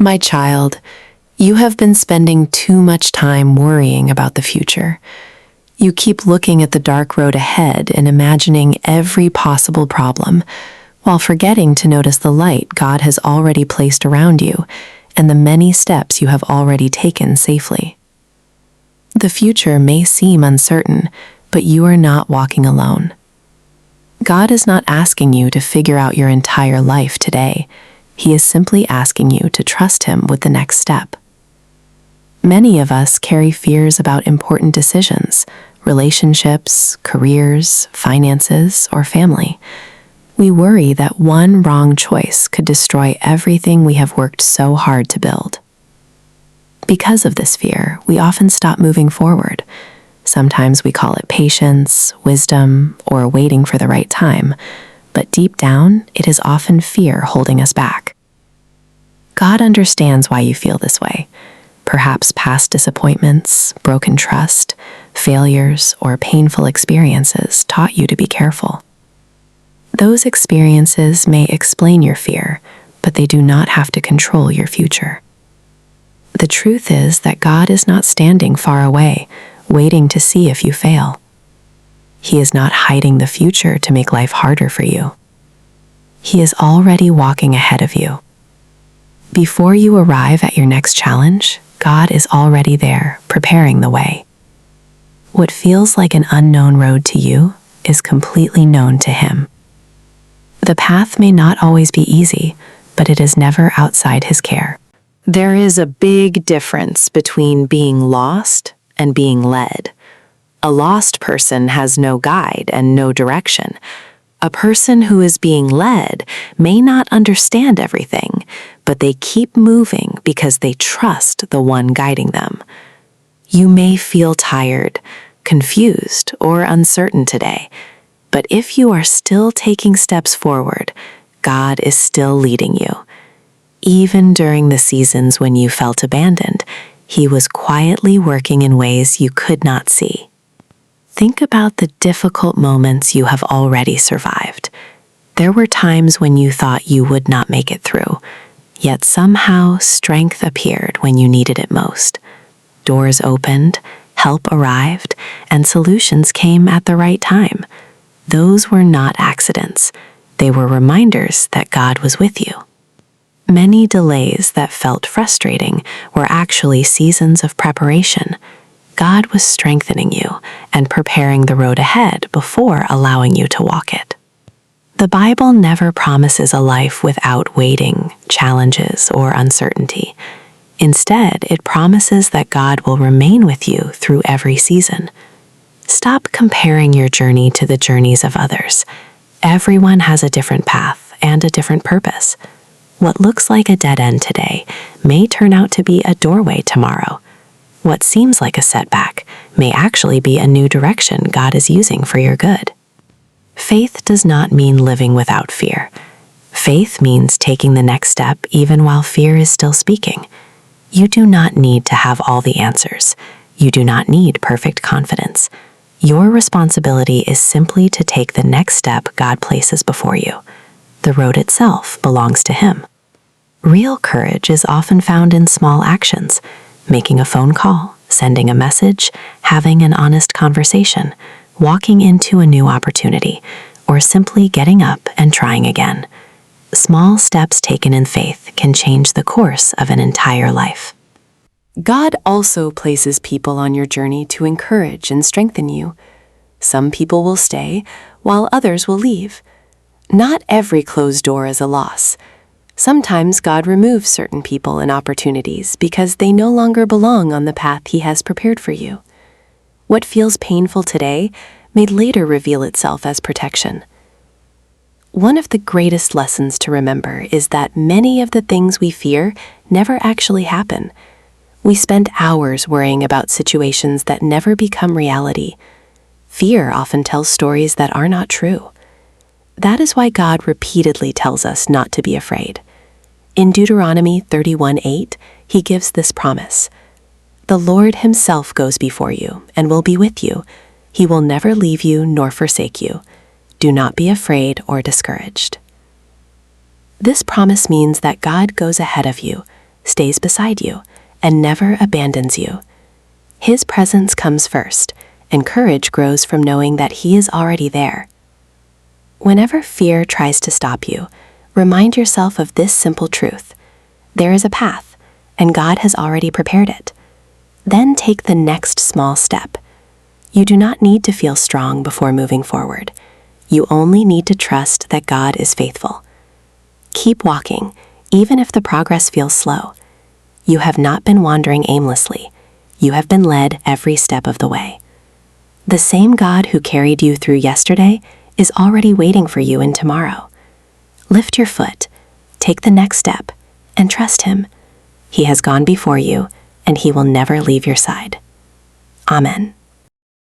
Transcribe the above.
My child, you have been spending too much time worrying about the future. You keep looking at the dark road ahead and imagining every possible problem, while forgetting to notice the light God has already placed around you and the many steps you have already taken safely. The future may seem uncertain, but you are not walking alone. God is not asking you to figure out your entire life today. He is simply asking you to trust Him with the next step. Many of us carry fears about important decisions, relationships, careers, finances, or family. We worry that one wrong choice could destroy everything we have worked so hard to build. Because of this fear, we often stop moving forward. Sometimes we call it patience, wisdom, or waiting for the right time, but deep down, it is often fear holding us back. God understands why you feel this way. Perhaps past disappointments, broken trust, failures, or painful experiences taught you to be careful. Those experiences may explain your fear, but they do not have to control your future. The truth is that God is not standing far away, waiting to see if you fail. He is not hiding the future to make life harder for you. He is already walking ahead of you. Before you arrive at your next challenge, God is already there, preparing the way. What feels like an unknown road to you is completely known to Him. The path may not always be easy, but it is never outside His care. There is a big difference between being lost and being led. A lost person has no guide and no direction. A person who is being led may not understand everything, but they keep moving because they trust the one guiding them. You may feel tired, confused, or uncertain today, but if you are still taking steps forward, God is still leading you. Even during the seasons when you felt abandoned, He was quietly working in ways you could not see. Think about the difficult moments you have already survived. There were times when you thought you would not make it through, yet somehow strength appeared when you needed it most. Doors opened, help arrived, and solutions came at the right time. Those were not accidents. They were reminders that God was with you. Many delays that felt frustrating were actually seasons of preparation. God was strengthening you and preparing the road ahead before allowing you to walk it. The Bible never promises a life without waiting, challenges, or uncertainty. Instead, it promises that God will remain with you through every season. Stop comparing your journey to the journeys of others. Everyone has a different path and a different purpose. What looks like a dead end today may turn out to be a doorway tomorrow. What seems like a setback may actually be a new direction God is using for your good. Faith does not mean living without fear. Faith means taking the next step even while fear is still speaking. You do not need to have all the answers. You do not need perfect confidence. Your responsibility is simply to take the next step God places before you. The road itself belongs to Him. Real courage is often found in small actions: making a phone call, sending a message, having an honest conversation, walking into a new opportunity, or simply getting up and trying again. Small steps taken in faith can change the course of an entire life. God also places people on your journey to encourage and strengthen you. Some people will stay, while others will leave. Not every closed door is a loss. Sometimes God removes certain people and opportunities because they no longer belong on the path He has prepared for you. What feels painful today may later reveal itself as protection. One of the greatest lessons to remember is that many of the things we fear never actually happen. We spend hours worrying about situations that never become reality. Fear often tells stories that are not true. That is why God repeatedly tells us not to be afraid. In Deuteronomy 31:8, He gives this promise: "The Lord Himself goes before you and will be with you. He will never leave you nor forsake you. Do not be afraid or discouraged." This promise means that God goes ahead of you, stays beside you, and never abandons you. His presence comes first, and courage grows from knowing that He is already there. Whenever fear tries to stop you, remind yourself of this simple truth. There is a path, and God has already prepared it. Then take the next small step. You do not need to feel strong before moving forward. You only need to trust that God is faithful. Keep walking, even if the progress feels slow. You have not been wandering aimlessly. You have been led every step of the way. The same God who carried you through yesterday is already waiting for you in tomorrow. Lift your foot, take the next step, and trust Him. He has gone before you, and He will never leave your side. Amen.